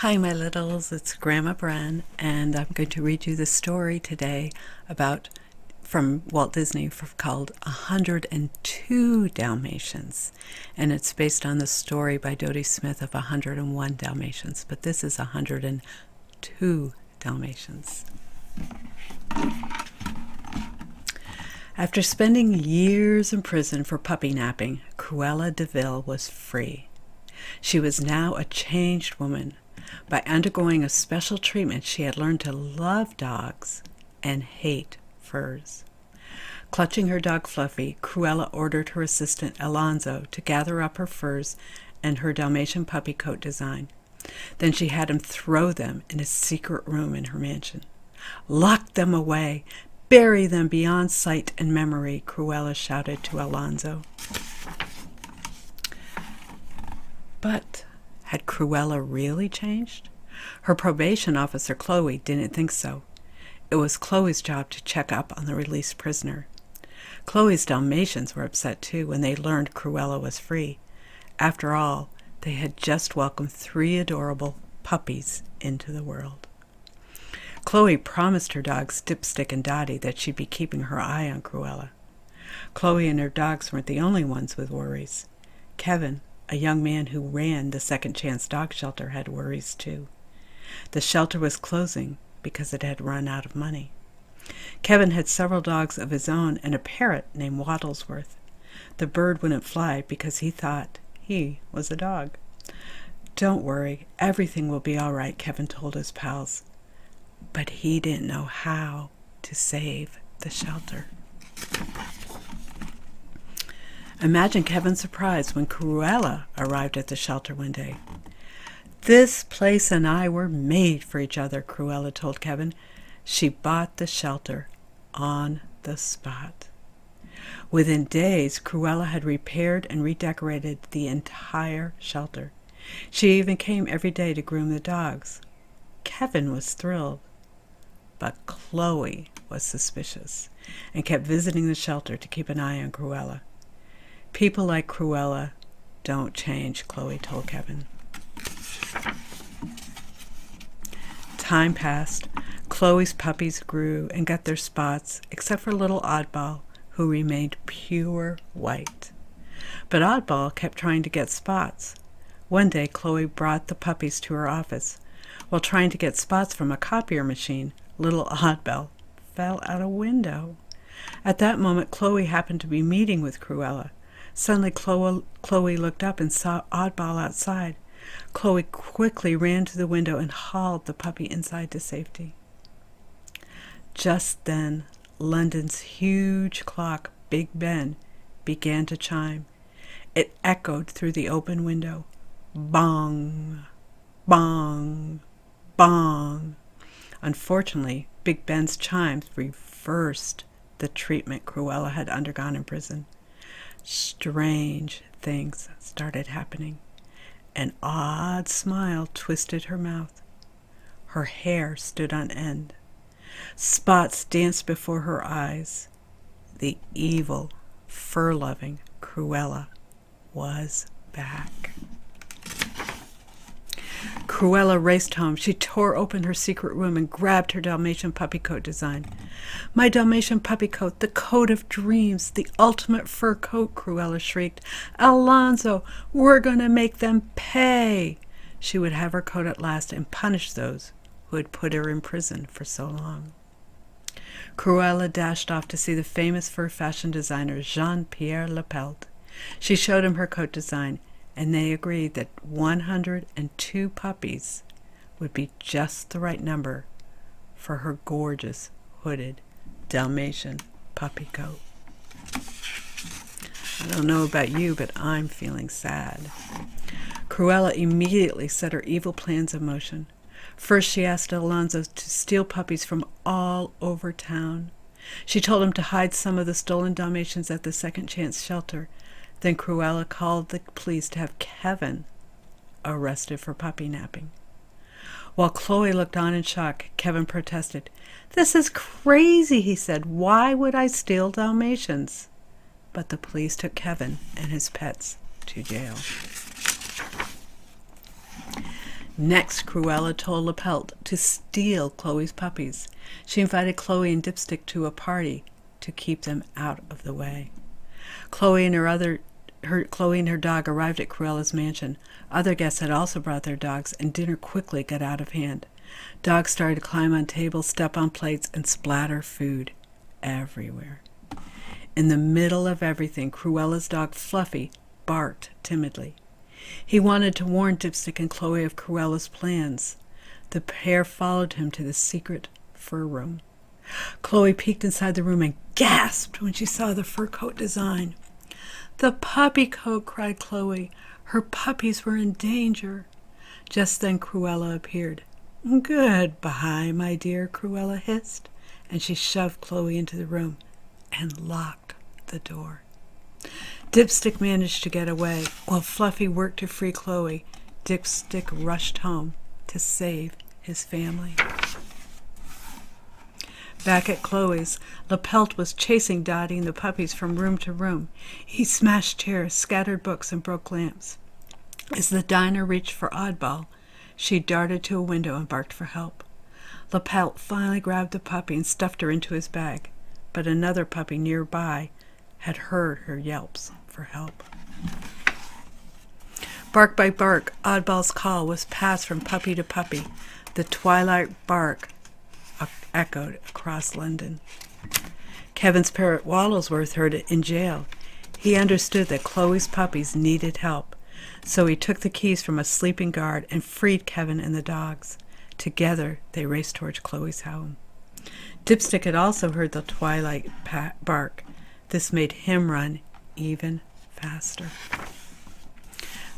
Hi, my littles. It's Gramma Bren, and I'm going to read you the story today from Walt Disney called 102 Dalmatians. And it's based on the story by Dodie Smith of 101 Dalmatians, but this is 102 Dalmatians. After spending years in prison for puppy napping, Cruella de Vil was free. She was now a changed woman. By undergoing a special treatment, she had learned to love dogs and hate furs. Clutching her dog Fluffy, Cruella ordered her assistant Alonzo to gather up her furs and her Dalmatian puppy coat design. Then she had him throw them in a secret room in her mansion. "Lock them away! Bury them beyond sight and memory," Cruella shouted to Alonzo. But had Cruella really changed? Her probation officer, Chloe, didn't think so. It was Chloe's job to check up on the released prisoner. Chloe's Dalmatians were upset too when they learned Cruella was free. After all, they had just welcomed 3 adorable puppies into the world. Chloe promised her dogs Dipstick and Dottie that she'd be keeping her eye on Cruella. Chloe and her dogs weren't the only ones with worries. Kevin, a young man who ran the Second Chance dog shelter, had worries too. The shelter was closing because it had run out of money. Kevin had several dogs of his own and a parrot named Wattlesworth. The bird wouldn't fly because he thought he was a dog. "Don't worry, everything will be all right," Kevin told his pals. But he didn't know how to save the shelter. Imagine Kevin's surprise when Cruella arrived at the shelter one day. "This place and I were made for each other," Cruella told Kevin. She bought the shelter on the spot. Within days, Cruella had repaired and redecorated the entire shelter. She even came every day to groom the dogs. Kevin was thrilled, but Chloe was suspicious and kept visiting the shelter to keep an eye on Cruella. "People like Cruella don't change," Chloe told Kevin. Time passed. Chloe's puppies grew and got their spots, except for little Oddball, who remained pure white. But Oddball kept trying to get spots. One day, Chloe brought the puppies to her office. While trying to get spots from a copier machine, little Oddball fell out a window. At that moment, Chloe happened to be meeting with Cruella. Suddenly, Chloe looked up and saw Oddball outside. Chloe quickly ran to the window and hauled the puppy inside to safety. Just then, London's huge clock, Big Ben, began to chime. It echoed through the open window. Bong, bong, bong. Unfortunately, Big Ben's chimes reversed the treatment Cruella had undergone in prison. Strange things started happening. An odd smile twisted her mouth. Her hair stood on end. Spots danced before her eyes. The evil, fur-loving Cruella was back. Cruella raced home. She tore open her secret room and grabbed her Dalmatian puppy coat design. "My Dalmatian puppy coat, the coat of dreams, the ultimate fur coat," Cruella shrieked. "Alonzo, we're going to make them pay." She would have her coat at last and punish those who had put her in prison for so long. Cruella dashed off to see the famous fur fashion designer Jean-Pierre Lepelt. She showed him her coat design, and they agreed that 102 puppies would be just the right number for her gorgeous hooded Dalmatian puppy coat. I don't know about you, but I'm feeling sad. Cruella immediately set her evil plans in motion. First, she asked Alonzo to steal puppies from all over town. She told him to hide some of the stolen Dalmatians at the Second Chance shelter. Then Cruella called the police to have Kevin arrested for puppy napping. While Chloe looked on in shock, Kevin protested. "This is crazy," he said. "Why would I steal Dalmatians?" But the police took Kevin and his pets to jail. Next, Cruella told Lepelt to steal Chloe's puppies. She invited Chloe and Dipstick to a party to keep them out of the way. Chloe and her dog arrived at Cruella's mansion. Other guests had also brought their dogs, and dinner quickly got out of hand. Dogs started to climb on tables, step on plates, and splatter food everywhere. In the middle of everything, Cruella's dog Fluffy barked timidly. He wanted to warn Dipstick and Chloe of Cruella's plans. The pair followed him to the secret fur room. Chloe peeked inside the room and gasped when she saw the fur coat design. "The puppy coat!" cried Chloe. Her puppies were in danger. Just then Cruella appeared. "Goodbye, my dear," Cruella hissed, and she shoved Chloe into the room and locked the door. Dipstick managed to get away. While Fluffy worked to free Chloe, Dipstick rushed home to save his family. Back at Chloe's, Lepelt was chasing Dottie and the puppies from room to room. He smashed chairs, scattered books, and broke lamps. As the diner reached for Oddball, she darted to a window and barked for help. Lepelt finally grabbed the puppy and stuffed her into his bag, but another puppy nearby had heard her yelps for help. Bark by bark, Oddball's call was passed from puppy to puppy. The twilight bark echoed across London. Kevin's parrot Waddlesworth heard it in jail. He understood that Chloe's puppies needed help, so he took the keys from a sleeping guard and freed Kevin and the dogs. Together, they raced towards Chloe's home. Dipstick had also heard the twilight bark. This made him run even faster.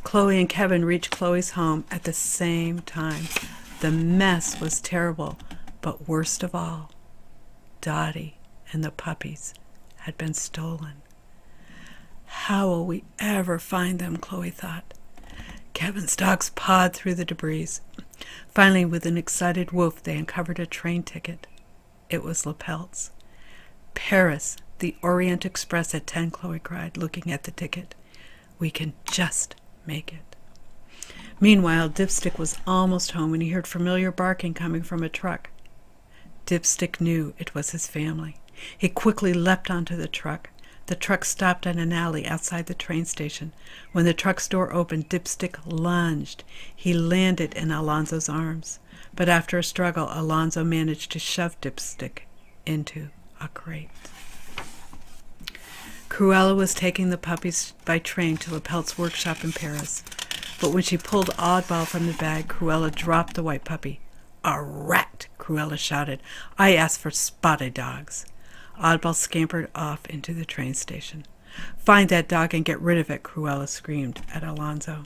Chloe and Kevin reached Chloe's home at the same time. The mess was terrible, but worst of all, Dottie and the puppies had been stolen. How will we ever find them, Chloe thought. Kevin's dogs pawed through the debris. Finally, with an excited woof, they uncovered a train ticket. It was Lepelt's. "Paris, the Orient Express at 10, Chloe cried, looking at the ticket. "We can just make it." Meanwhile, Dipstick was almost home when he heard familiar barking coming from a truck. Dipstick knew it was his family. He quickly leapt onto the truck. The truck stopped in an alley outside the train station. When the truck's door opened, Dipstick lunged. He landed in Alonzo's arms. But after a struggle, Alonzo managed to shove Dipstick into a crate. Cruella was taking the puppies by train to Lepelt's workshop in Paris. But when she pulled Oddball from the bag, Cruella dropped the white puppy. "A rat!" Cruella shouted. "I asked for spotted dogs." Oddball scampered off into the train station. "Find that dog and get rid of it," Cruella screamed at Alonzo.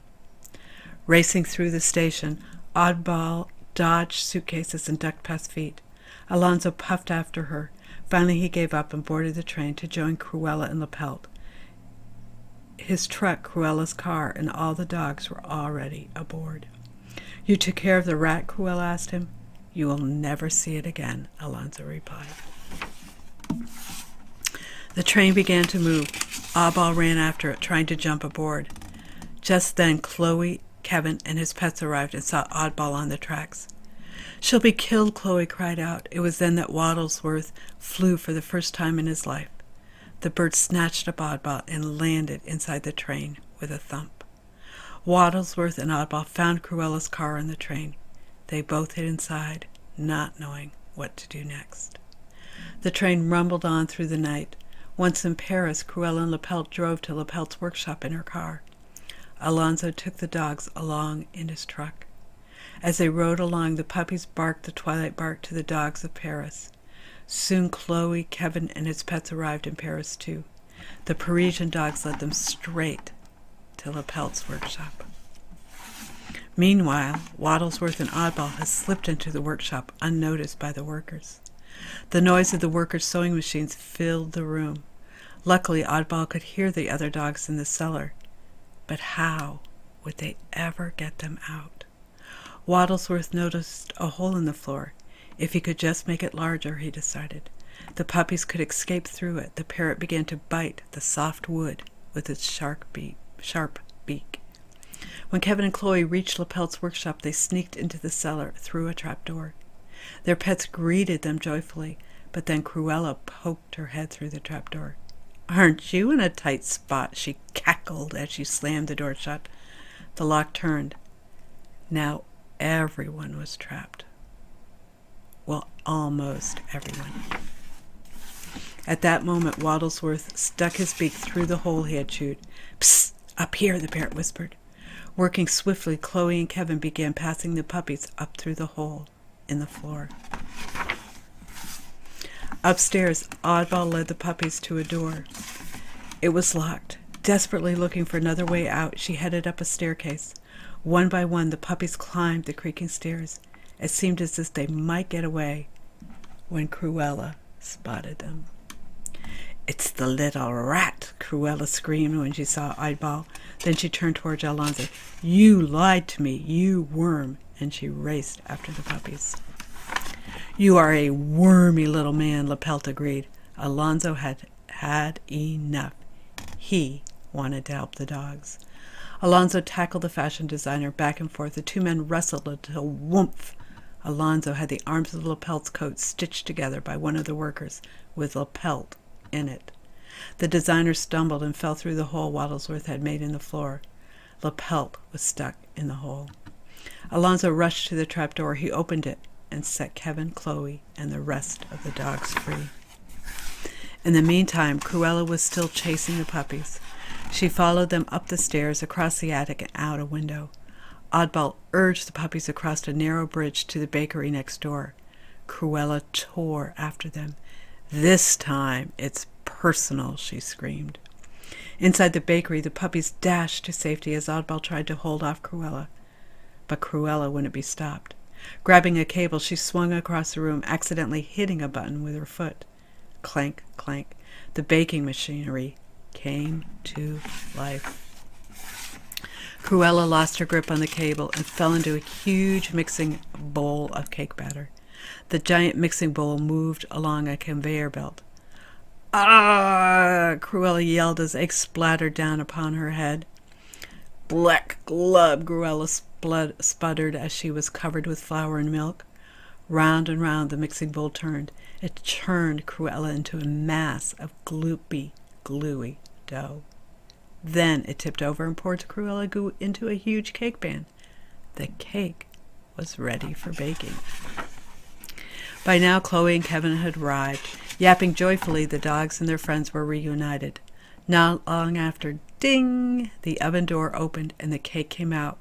Racing through the station, Oddball dodged suitcases and ducked past feet. Alonzo puffed after her. Finally, he gave up and boarded the train to join Cruella and Lepelt. His truck, Cruella's car, and all the dogs were already aboard. "You took care of the rat?" Cruella asked him. "You will never see it again," Alonzo replied. The train began to move. Oddball ran after it, trying to jump aboard. Just then, Chloe, Kevin, and his pets arrived and saw Oddball on the tracks. "She'll be killed," Chloe cried out. It was then that Waddlesworth flew for the first time in his life. The bird snatched up Oddball and landed inside the train with a thump. Waddlesworth and Oddball found Cruella's car on the train. They both hid inside, not knowing what to do next. The train rumbled on through the night. Once in Paris, Cruella and Lepelt drove to Lepelt's workshop in her car. Alonzo took the dogs along in his truck. As they rode along, the puppies barked the twilight bark to the dogs of Paris. Soon Chloe, Kevin, and his pets arrived in Paris too. The Parisian dogs led them straight to Lepelt's workshop. Meanwhile, Waddlesworth and Oddball had slipped into the workshop unnoticed by the workers. The noise of the workers' sewing machines filled the room. Luckily, Oddball could hear the other dogs in the cellar. But how would they ever get them out? Waddlesworth noticed a hole in the floor. If he could just make it larger, he decided, the puppies could escape through it. The parrot began to bite the soft wood with its sharp beak. When Kevin and Chloe reached LaPelt's workshop, they sneaked into the cellar through a trapdoor. Their pets greeted them joyfully, but then Cruella poked her head through the trapdoor. "Aren't you in a tight spot?" she cackled as she slammed the door shut. The lock turned. Now everyone was trapped. Well, almost everyone. At that moment, Waddlesworth stuck his beak through the hole he had chewed. "Psst! Up here," the parrot whispered. Working swiftly, Chloe and Kevin began passing the puppies up through the hole in the floor. Upstairs, Oddball led the puppies to a door. It was locked. Desperately looking for another way out, she headed up a staircase. One by one, the puppies climbed the creaking stairs. It seemed as if they might get away when Cruella spotted them. "It's the little rat!" Cruella screamed when she saw Oddball. Then she turned towards Alonzo. "You lied to me, you worm!" And she raced after the puppies. "You are a wormy little man," LaPelt agreed. Alonzo had had enough. He wanted to help the dogs. Alonzo tackled the fashion designer back and forth. The two men wrestled until whoomph! Alonzo had the arms of LaPelt's coat stitched together by one of the workers, with LaPelt in it. The designer stumbled and fell through the hole Waddlesworth had made in the floor. LaPelt was stuck in the hole. Alonzo rushed to the trapdoor. He opened it and set Kevin, Chloe, and the rest of the dogs free. In the meantime, Cruella was still chasing the puppies. She followed them up the stairs, across the attic, and out a window. Oddball urged the puppies across a narrow bridge to the bakery next door. Cruella tore after them. "This time it's personal," she screamed. Inside the bakery, the puppies dashed to safety as Oddball tried to hold off Cruella. But Cruella wouldn't be stopped. Grabbing a cable, she swung across the room, accidentally hitting a button with her foot. Clank, clank. The baking machinery came to life. Cruella lost her grip on the cable and fell into a huge mixing bowl of cake batter. The giant mixing bowl moved along a conveyor belt. "Ah!" Cruella yelled as eggs splattered down upon her head. "Black glub!" Cruella sputtered as she was covered with flour and milk. Round and round the mixing bowl turned. It churned Cruella into a mass of gloopy, gluey dough. Then it tipped over and poured Cruella into a huge cake pan. The cake was ready for baking. By now, Chloe and Kevin had arrived. Yapping joyfully, the dogs and their friends were reunited. Not long after, ding! The oven door opened and the cake came out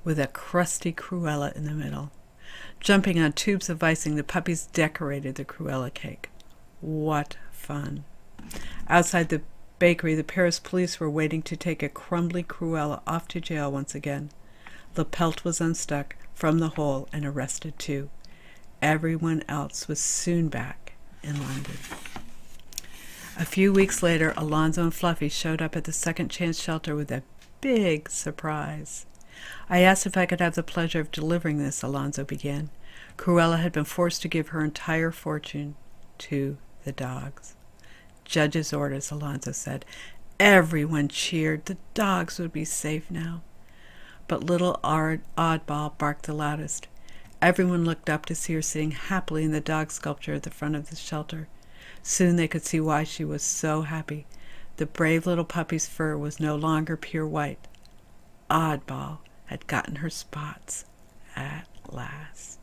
with a crusty Cruella in the middle. Jumping on tubes of icing, the puppies decorated the Cruella cake. What fun! Outside the bakery, the Paris police were waiting to take a crumbly Cruella off to jail once again. LaPelt was unstuck from the hole and arrested too. Everyone else was soon back in London. A few weeks later, Alonzo and Fluffy showed up at the Second Chance shelter with a big surprise. "I asked if I could have the pleasure of delivering this," Alonzo began. Cruella had been forced to give her entire fortune to the dogs. "Judge's orders," Alonzo said. Everyone cheered. The dogs would be safe now. But little Oddball barked the loudest. Everyone looked up to see her sitting happily in the dog sculpture at the front of the shelter. Soon they could see why she was so happy. The brave little puppy's fur was no longer pure white. Oddball had gotten her spots at last.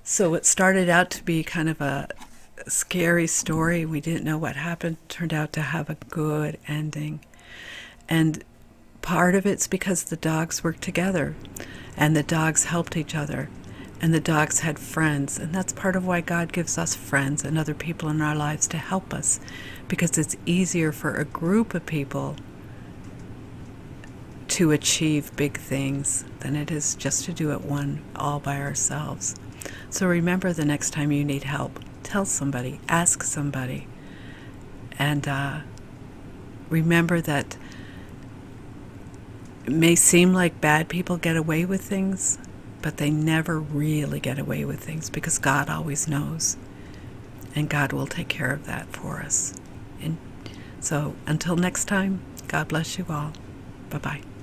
So it started out to be kind of a scary story. We didn't know what happened. Turned out to have a good ending. And part of it's because the dogs worked together and the dogs helped each other and the dogs had friends. And that's part of why God gives us friends and other people in our lives to help us, because it's easier for a group of people to achieve big things than it is just to do it all by ourselves. So remember, the next time you need help, tell somebody, ask somebody. And remember that it may seem like bad people get away with things, but they never really get away with things, because God always knows. And God will take care of that for us. And So until next time, God bless you all. Bye-bye.